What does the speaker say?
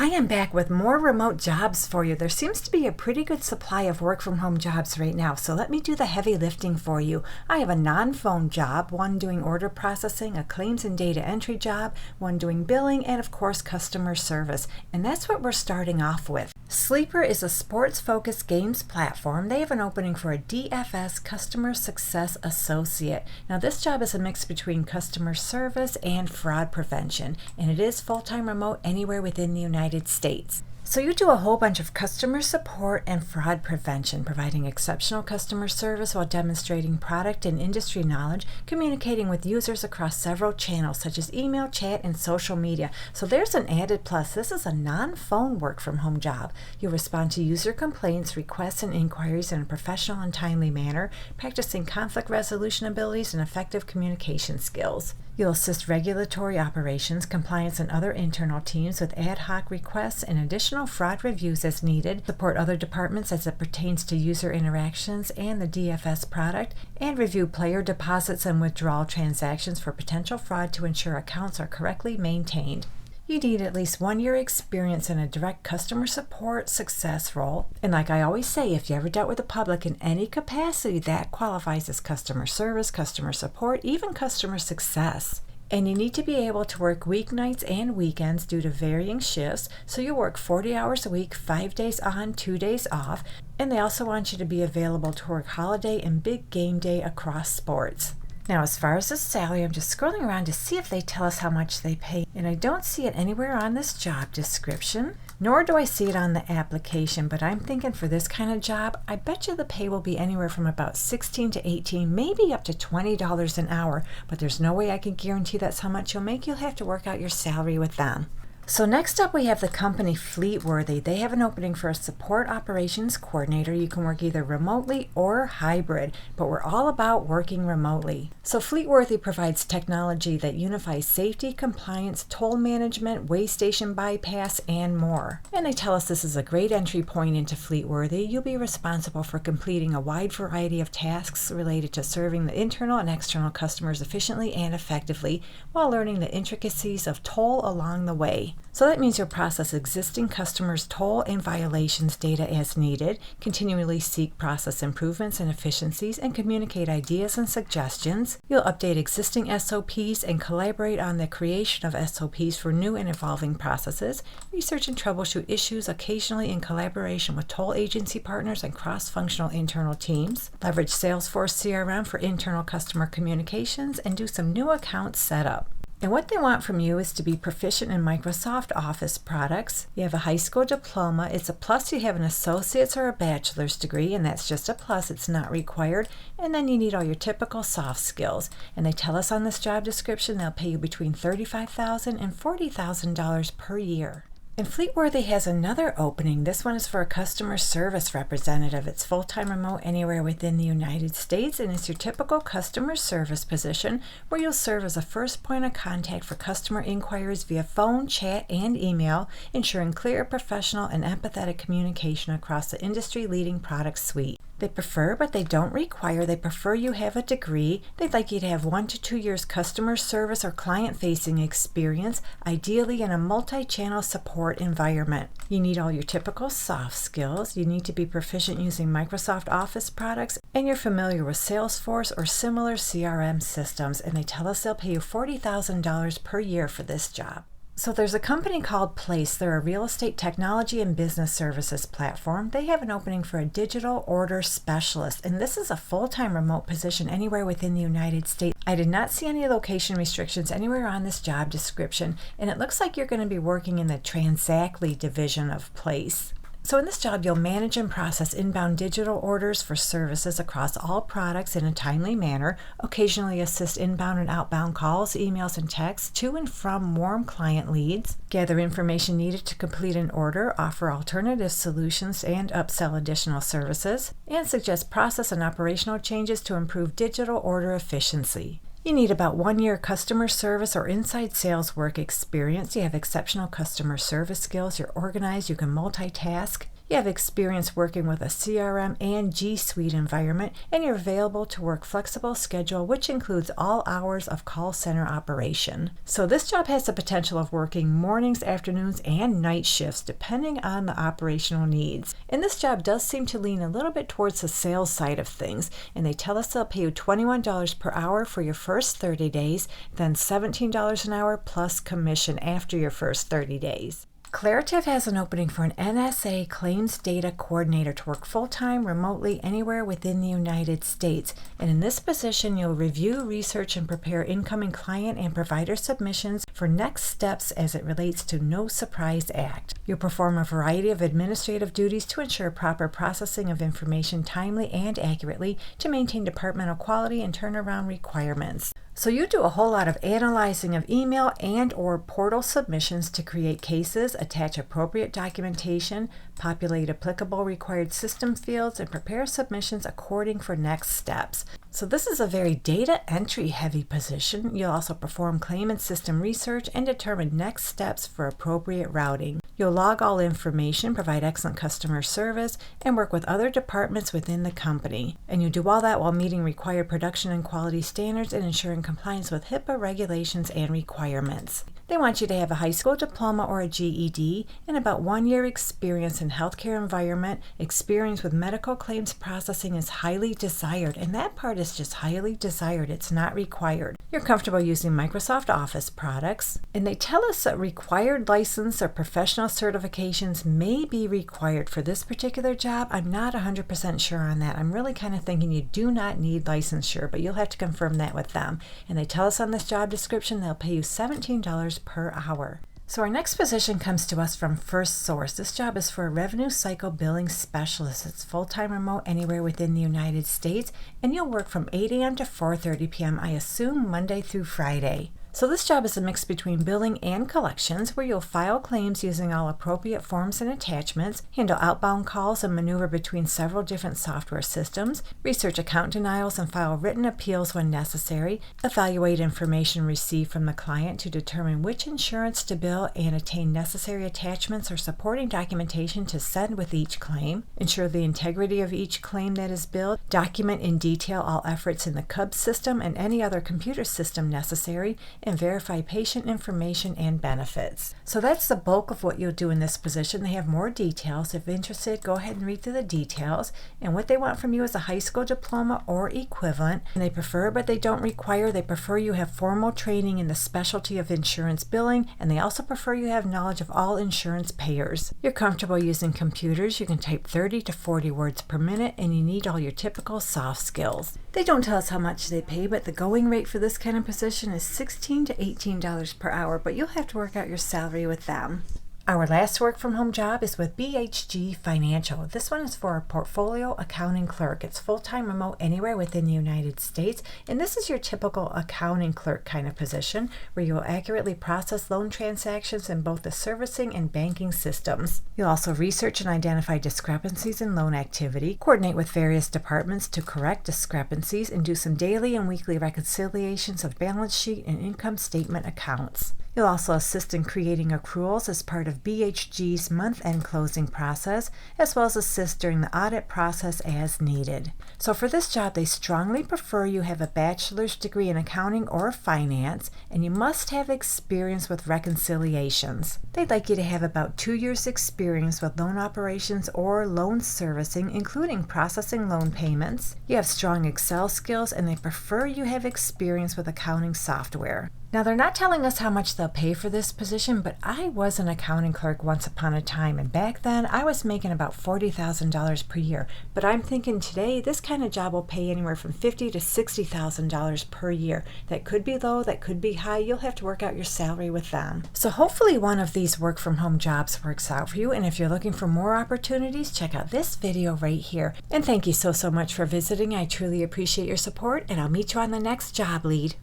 I am back with more remote jobs for you. There seems to be a pretty good supply of work from home jobs right now, so let me do the heavy lifting for you. I have a non-phone job, one doing order processing, a claims and data entry job, one doing billing, and of course customer service. And that's what we're starting off with. Sleeper is a sports-focused games platform. They have an opening for a DFS Customer Success Associate. Now this job is a mix between customer service and fraud prevention, and it is full-time remote anywhere within the United States. So you do a whole bunch of customer support and fraud prevention, providing exceptional customer service while demonstrating product and industry knowledge, communicating with users across several channels such as email, chat, and social media. So there's an added plus. This is a non-phone work from home job. You'll respond to user complaints, requests, and inquiries in a professional and timely manner, practicing conflict resolution abilities and effective communication skills. You'll assist regulatory operations, compliance, and other internal teams with ad hoc requests and additional fraud reviews as needed, support other departments as it pertains to user interactions and the DFS product, and review player deposits and withdrawal transactions for potential fraud to ensure accounts are correctly maintained. You need at least 1 year experience in a direct customer support success role. And like I always say, if you ever dealt with the public in any capacity, that qualifies as customer service, customer support, even customer success. And you need to be able to work weeknights and weekends due to varying shifts. So you work 40 hours a week, 5 days on, 2 days off. And they also want you to be available to work holiday and big game day across sports. Now, as far as the salary, I'm just scrolling around to see if they tell us how much they pay. And I don't see it anywhere on this job description, nor do I see it on the application. But I'm thinking for this kind of job, I bet you the pay will be anywhere from about $16 to $18, maybe up to $20 an hour. But there's no way I can guarantee that's how much you'll make. You'll have to work out your salary with them. So next up we have the company Fleetworthy. They have an opening for a support operations coordinator. You can work either remotely or hybrid, but we're all about working remotely. So Fleetworthy provides technology that unifies safety, compliance, toll management, way station bypass, and more. And they tell us this is a great entry point into Fleetworthy. You'll be responsible for completing a wide variety of tasks related to serving the internal and external customers efficiently and effectively while learning the intricacies of toll along the way. So that means you'll process existing customers' toll and violations data as needed, continually seek process improvements and efficiencies, and communicate ideas and suggestions. You'll update existing SOPs and collaborate on the creation of SOPs for new and evolving processes, research and troubleshoot issues occasionally in collaboration with toll agency partners and cross-functional internal teams, leverage Salesforce CRM for internal customer communications, and do some new account setup. And what they want from you is to be proficient in Microsoft Office products. You have a high school diploma. It's a plus you have an associate's or a bachelor's degree, and that's just a plus. It's not required. And then you need all your typical soft skills. And they tell us on this job description they'll pay you between $35,000 and $40,000 per year. And Fleetworthy has another opening. This one is for a customer service representative. It's full-time remote anywhere within the United States, and it's your typical customer service position where you'll serve as a first point of contact for customer inquiries via phone, chat, and email, ensuring clear, professional, and empathetic communication across the industry-leading product suite. They prefer, but they don't require. They prefer you have a degree. They'd like you to have 1 to 2 years customer service or client-facing experience, ideally in a multi-channel support environment. You need all your typical soft skills. You need to be proficient using Microsoft Office products, and you're familiar with Salesforce or similar CRM systems. And they tell us they'll pay you $40,000 per year for this job. So there's a company called Place. They're a real estate technology and business services platform. They have an opening for a digital order specialist, and this is a full-time remote position anywhere within the United States. I did not see any location restrictions anywhere on this job description, and it looks like you're going to be working in the Transactly division of Place. So in this job, you'll manage and process inbound digital orders for services across all products in a timely manner, occasionally assist inbound and outbound calls, emails, and texts to and from warm client leads, gather information needed to complete an order, offer alternative solutions and upsell additional services, and suggest process and operational changes to improve digital order efficiency. You need about 1 year customer service or inside sales work experience. You have exceptional customer service skills. You're organized. You can multitask. You have experience working with a CRM and G Suite environment, and you're available to work flexible schedule, which includes all hours of call center operation. So this job has the potential of working mornings, afternoons, and night shifts depending on the operational needs. And this job does seem to lean a little bit towards the sales side of things, and they tell us they'll pay you $21 per hour for your first 30 days, then $17 an hour plus commission after your first 30 days. Claritev has an opening for an NSA Claims Data Coordinator to work full-time remotely anywhere within the United States. And in this position, you'll review, research, and prepare incoming client and provider submissions for next steps as it relates to No Surprise Act. You'll perform a variety of administrative duties to ensure proper processing of information timely and accurately to maintain departmental quality and turnaround requirements. So you do a whole lot of analyzing of email and or portal submissions to create cases, attach appropriate documentation, populate applicable required system fields, and prepare submissions according for next steps. So this is a very data entry heavy position. You'll also perform claim and system research and determine next steps for appropriate routing. You'll log all information, provide excellent customer service, and work with other departments within the company. And you do all that while meeting required production and quality standards and ensuring compliance with HIPAA regulations and requirements. They want you to have a high school diploma or a GED and about 1 year experience in healthcare environment. Experience with medical claims processing is highly desired, and that part is just highly desired. It's not required. You're comfortable using Microsoft Office products, and they tell us that required license or professional certifications may be required for this particular job. I'm not 100% sure on that. I'm really kind of thinking you do not need licensure, but you'll have to confirm that with them. And they tell us on this job description they'll pay you $17 per hour. So our next position comes to us from First Source. This job is for a revenue cycle billing specialist. It's full-time remote anywhere within the United States, and you'll work from 8 a.m. to 4:30 p.m., I assume Monday through Friday. So this job is a mix between billing and collections, where you'll file claims using all appropriate forms and attachments, handle outbound calls and maneuver between several different software systems, research account denials and file written appeals when necessary, evaluate information received from the client to determine which insurance to bill and attain necessary attachments or supporting documentation to send with each claim, ensure the integrity of each claim that is billed, document in detail all efforts in the CUB system and any other computer system necessary, and verify patient information and benefits. So that's the bulk of what you'll do in this position. They have more details. If interested, go ahead and read through the details. And what they want from you is a high school diploma or equivalent. And they prefer, but they don't require, they prefer you have formal training in the specialty of insurance billing, and they also prefer you have knowledge of all insurance payers. You're comfortable using computers. You can type 30 to 40 words per minute, and you need all your typical soft skills. They don't tell us how much they pay, but the going rate for this kind of position is $16 to $18 per hour, but you'll have to work out your salary with them. Our last work from home job is with BHG Financial. This one is for a portfolio accounting clerk. It's full-time remote anywhere within the United States, and this is your typical accounting clerk kind of position where you will accurately process loan transactions in both the servicing and banking systems. You'll also research and identify discrepancies in loan activity, coordinate with various departments to correct discrepancies, and do some daily and weekly reconciliations of balance sheet and income statement accounts. You'll also assist in creating accruals as part of BHG's month-end closing process, as well as assist during the audit process as needed. So for this job, they strongly prefer you have a bachelor's degree in accounting or finance, and you must have experience with reconciliations. They'd like you to have about 2 years experience with loan operations or loan servicing, including processing loan payments. You have strong Excel skills, and they prefer you have experience with accounting software. Now, they're not telling us how much they'll pay for this position, but I was an accounting clerk once upon a time, and back then I was making about $40,000 per year. But I'm thinking today this kind of job will pay anywhere from $50,000 to $60,000 per year. That could be low, that could be high. You'll have to work out your salary with them. So hopefully one of these work from home jobs works out for you, and if you're looking for more opportunities, check out this video right here. And thank you so much for visiting. I truly appreciate your support, and I'll meet you on the next job lead.